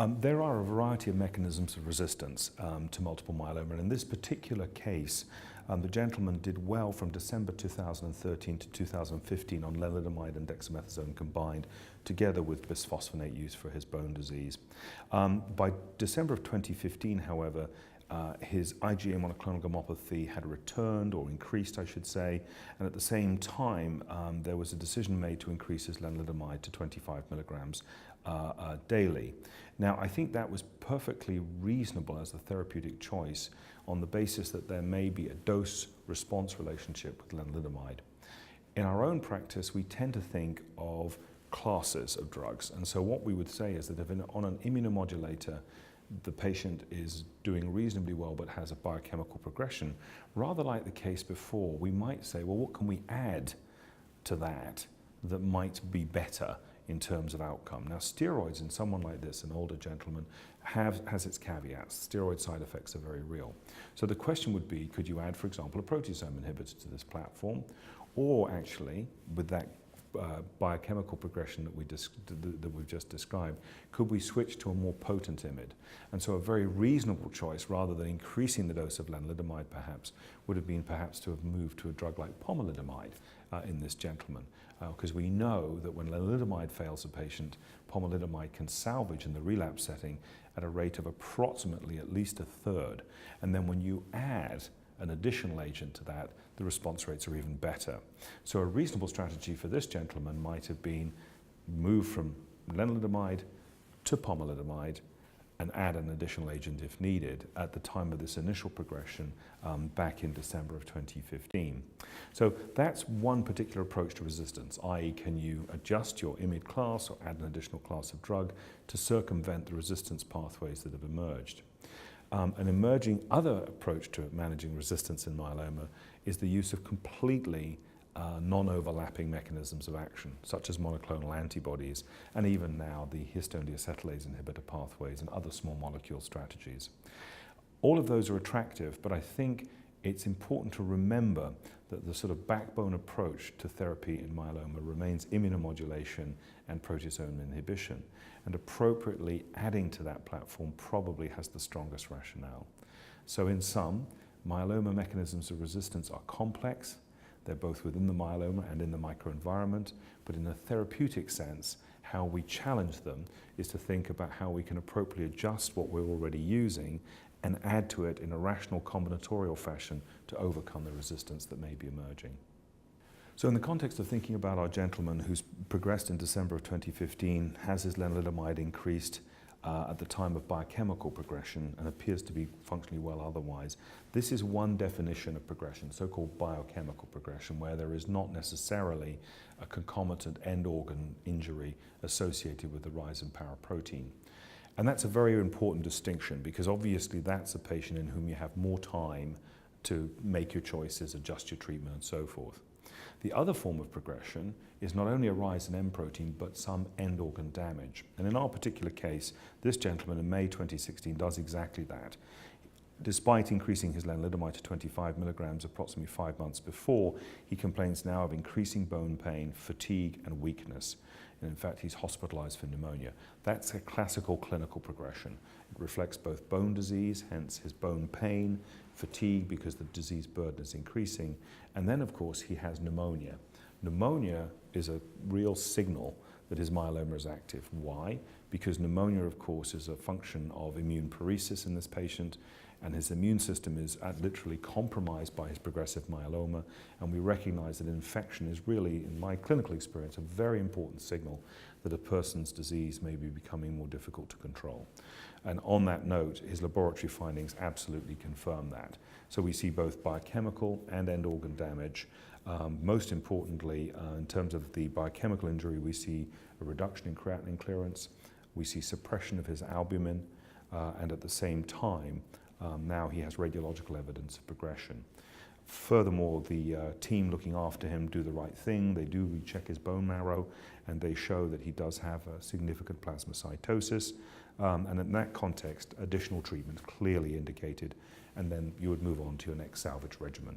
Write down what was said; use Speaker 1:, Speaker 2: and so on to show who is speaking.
Speaker 1: There are a variety of mechanisms of resistance to multiple myeloma, and in this particular case, the gentleman did well from December 2013 to 2015 on lenalidomide and dexamethasone combined, together with bisphosphonate use for his bone disease. By December of 2015, however, his IgA monoclonal gammopathy had returned, or increased I should say, and at the same time there was a decision made to increase his lenalidomide to 25 milligrams daily. Now, I think that was perfectly reasonable as a therapeutic choice on the basis that there may be a dose-response relationship with lenalidomide. In our own practice, we tend to think of classes of drugs, and so what we would say is that if on an immunomodulator the patient is doing reasonably well but has a biochemical progression, rather like the case before, we might say, well, what can we add to that that might be better in terms of outcome? Now, steroids in someone like this, an older gentleman, has its caveats. Steroid side effects are very real. So the question would be, could you add, for example, a proteasome inhibitor to this platform? Or actually, with that biochemical progression that we've just described, could we switch to a more potent IMiD? And so a very reasonable choice, rather than increasing the dose of lenalidomide perhaps, would have been perhaps to have moved to a drug like pomalidomide in this gentleman. Because we know that when lenalidomide fails a patient, pomalidomide can salvage in the relapse setting at a rate of approximately at least a third. And then when you add an additional agent to that, the response rates are even better. So a reasonable strategy for this gentleman might have been move from lenalidomide to pomalidomide and add an additional agent if needed at the time of this initial progression back in December of 2015. So that's one particular approach to resistance, i.e. can you adjust your IMiD class or add an additional class of drug to circumvent the resistance pathways that have emerged. An emerging other approach to managing resistance in myeloma is the use of completely non-overlapping mechanisms of action, such as monoclonal antibodies, and even now the histone deacetylase inhibitor pathways and other small molecule strategies. All of those are attractive, but I think it's important to remember that the sort of backbone approach to therapy in myeloma remains immunomodulation and proteasome inhibition, and appropriately adding to that platform probably has the strongest rationale. So in sum, myeloma mechanisms of resistance are complex. They're both within the myeloma and in the microenvironment, but in a therapeutic sense, how we challenge them is to think about how we can appropriately adjust what we're already using and add to it in a rational combinatorial fashion to overcome the resistance that may be emerging. So in the context of thinking about our gentleman who's progressed in December of 2015, has his lenalidomide increased at the time of biochemical progression and appears to be functionally well otherwise, this is one definition of progression, so-called biochemical progression, where there is not necessarily a concomitant end organ injury associated with the rise in paraprotein. And that's a very important distinction, because obviously that's a patient in whom you have more time to make your choices, adjust your treatment and so forth. The other form of progression is not only a rise in M protein, but some end organ damage. And in our particular case, this gentleman in May 2016 does exactly that. Despite increasing his lenalidomide to 25 milligrams approximately 5 months before, he complains now of increasing bone pain, fatigue and weakness. And in fact, he's hospitalized for pneumonia. That's a classical clinical progression. It reflects both bone disease, hence his bone pain, fatigue because the disease burden is increasing, and then of course he has pneumonia. Pneumonia is a real signal that his myeloma is active. Why? Because pneumonia, of course, is a function of immune paresis in this patient, and his immune system is literally compromised by his progressive myeloma, and we recognize that infection is really, in my clinical experience, a very important signal that a person's disease may be becoming more difficult to control. And on that note, his laboratory findings absolutely confirm that. So we see both biochemical and end organ damage. Most importantly, in terms of the biochemical injury, we see a reduction in creatinine clearance, we see suppression of his albumin, and at the same time, now he has radiological evidence of progression. Furthermore, the team looking after him do the right thing. They do recheck his bone marrow, and they show that he does have a significant plasmacytosis. And in that context, additional treatment clearly indicated, and then you would move on to your next salvage regimen.